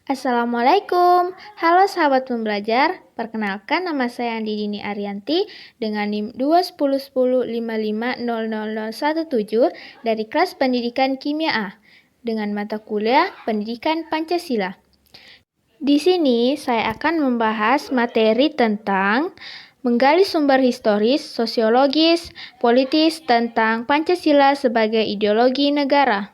Assalamualaikum, halo sahabat pembelajar. Perkenalkan nama saya Andi Dini Arianti dengan NIM 21010550017 dari kelas pendidikan Kimia A dengan mata kuliah Pendidikan Pancasila. Di sini saya akan membahas materi tentang menggali sumber historis, sosiologis, politis tentang Pancasila sebagai ideologi negara.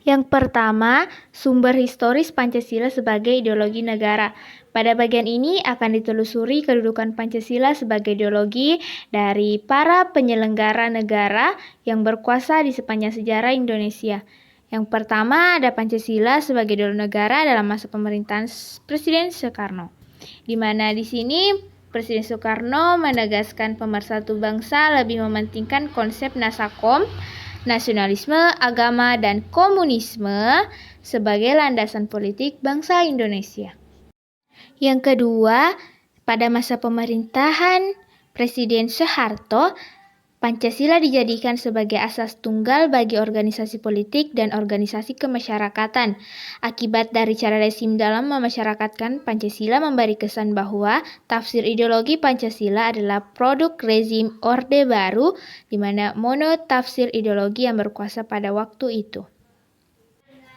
Yang pertama, sumber historis Pancasila sebagai ideologi negara. Pada bagian ini akan ditelusuri kedudukan Pancasila sebagai ideologi dari para penyelenggara negara yang berkuasa di sepanjang sejarah Indonesia. Yang pertama ada Pancasila sebagai ideologi negara dalam masa pemerintahan Presiden Soekarno. Di mana di sini Presiden Soekarno menegaskan pemersatu bangsa lebih mementingkan konsep Nasakom, nasionalisme, agama, dan komunisme sebagai landasan politik bangsa Indonesia. Yang kedua, pada masa pemerintahan Presiden Soeharto, Pancasila dijadikan sebagai asas tunggal bagi organisasi politik dan organisasi kemasyarakatan. Akibat dari cara rezim dalam memasyarakatkan Pancasila memberi kesan bahwa tafsir ideologi Pancasila adalah produk rezim Orde Baru, di mana monotafsir ideologi yang berkuasa pada waktu itu.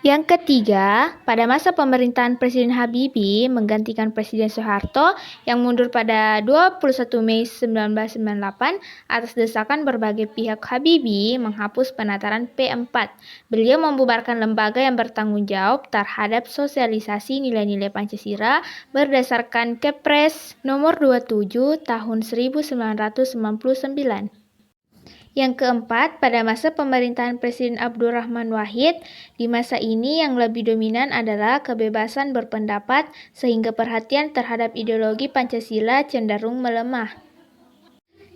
Yang ketiga, pada masa pemerintahan Presiden Habibie menggantikan Presiden Soeharto yang mundur pada 21 Mei 1998 atas desakan berbagai pihak. Habibie menghapus penataran P4. Beliau membubarkan lembaga yang bertanggung jawab terhadap sosialisasi nilai-nilai Pancasila berdasarkan Kepres nomor 27 tahun 1999. Yang keempat, pada masa pemerintahan Presiden Abdurrahman Wahid, di masa ini yang lebih dominan adalah kebebasan berpendapat sehingga perhatian terhadap ideologi Pancasila cenderung melemah.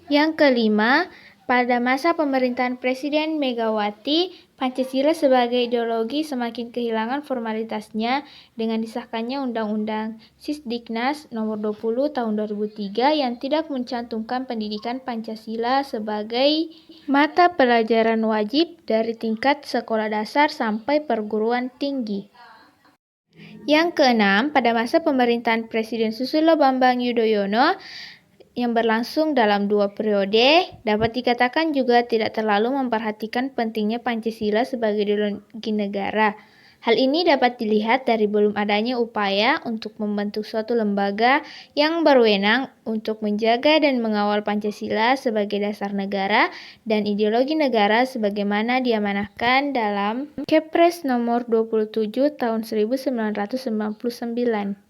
Yang kelima, pada masa pemerintahan Presiden Megawati, Pancasila sebagai ideologi semakin kehilangan formalitasnya dengan disahkannya Undang-Undang Sisdiknas nomor 20 tahun 2003 yang tidak mencantumkan pendidikan Pancasila sebagai mata pelajaran wajib dari tingkat sekolah dasar sampai perguruan tinggi. Yang keenam, pada masa pemerintahan Presiden Susilo Bambang Yudhoyono yang berlangsung dalam 2 periode, dapat dikatakan juga tidak terlalu memperhatikan pentingnya Pancasila sebagai ideologi negara. Hal ini dapat dilihat dari belum adanya upaya untuk membentuk suatu lembaga yang berwenang untuk menjaga dan mengawal Pancasila sebagai dasar negara dan ideologi negara sebagaimana diamanahkan dalam Kepres nomor 27 tahun 1999.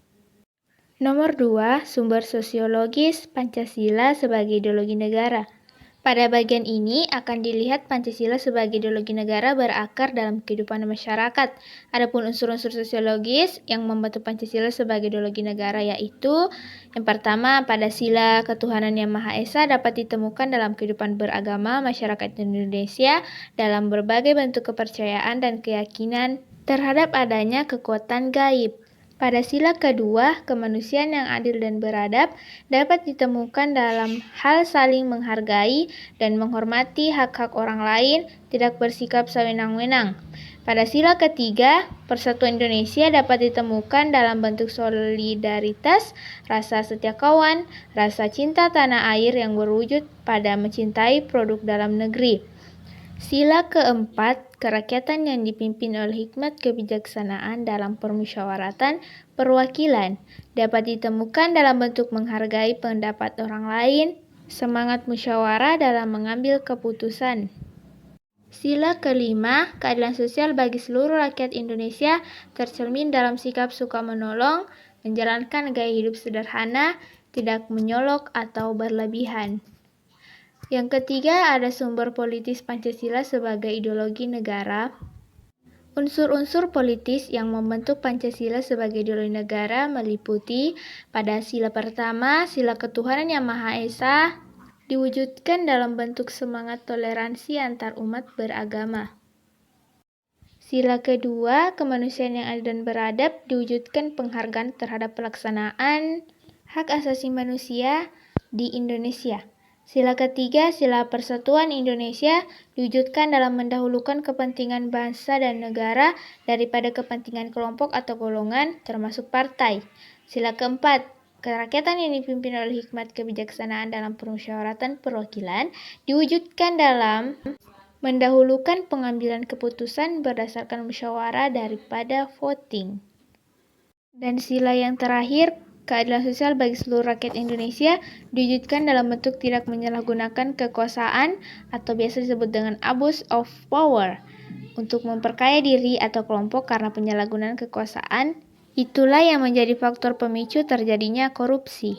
Nomor 2, sumber sosiologis Pancasila sebagai ideologi negara. Pada bagian ini akan dilihat Pancasila sebagai ideologi negara berakar dalam kehidupan masyarakat. Adapun unsur-unsur sosiologis yang membentuk Pancasila sebagai ideologi negara yaitu yang pertama, pada sila ketuhanan yang Maha Esa dapat ditemukan dalam kehidupan beragama masyarakat Indonesia dalam berbagai bentuk kepercayaan dan keyakinan terhadap adanya kekuatan gaib. Pada sila kedua, kemanusiaan yang adil dan beradab dapat ditemukan dalam hal saling menghargai dan menghormati hak-hak orang lain, tidak bersikap sewenang-wenang. Pada sila ketiga, persatuan Indonesia dapat ditemukan dalam bentuk solidaritas, rasa setia kawan, rasa cinta tanah air yang berwujud pada mencintai produk dalam negeri. Sila keempat, kerakyatan yang dipimpin oleh hikmat kebijaksanaan dalam permusyawaratan perwakilan dapat ditemukan dalam bentuk menghargai pendapat orang lain, semangat musyawarah dalam mengambil keputusan. Sila kelima, keadilan sosial bagi seluruh rakyat Indonesia tercermin dalam sikap suka menolong, menjalankan gaya hidup sederhana, tidak menyolok atau berlebihan. Yang ketiga, ada sumber politis Pancasila sebagai ideologi negara. Unsur-unsur politis yang membentuk Pancasila sebagai ideologi negara meliputi pada sila pertama, sila ketuhanan yang Maha Esa diwujudkan dalam bentuk semangat toleransi antar umat beragama. Sila kedua, kemanusiaan yang adil dan beradab diwujudkan penghargaan terhadap pelaksanaan hak asasi manusia di Indonesia. Sila ketiga, sila persatuan Indonesia, diwujudkan dalam mendahulukan kepentingan bangsa dan negara daripada kepentingan kelompok atau golongan, termasuk partai. Sila keempat, kerakyatan yang dipimpin oleh hikmat kebijaksanaan dalam permusyawaratan perwakilan, diwujudkan dalam mendahulukan pengambilan keputusan berdasarkan musyawarah daripada voting. Dan sila yang terakhir, keadilan sosial bagi seluruh rakyat Indonesia, diwujudkan dalam bentuk tidak menyalahgunakan kekuasaan atau biasa disebut dengan abuse of power untuk memperkaya diri atau kelompok karena penyalahgunaan kekuasaan. Itulah yang menjadi faktor pemicu terjadinya korupsi.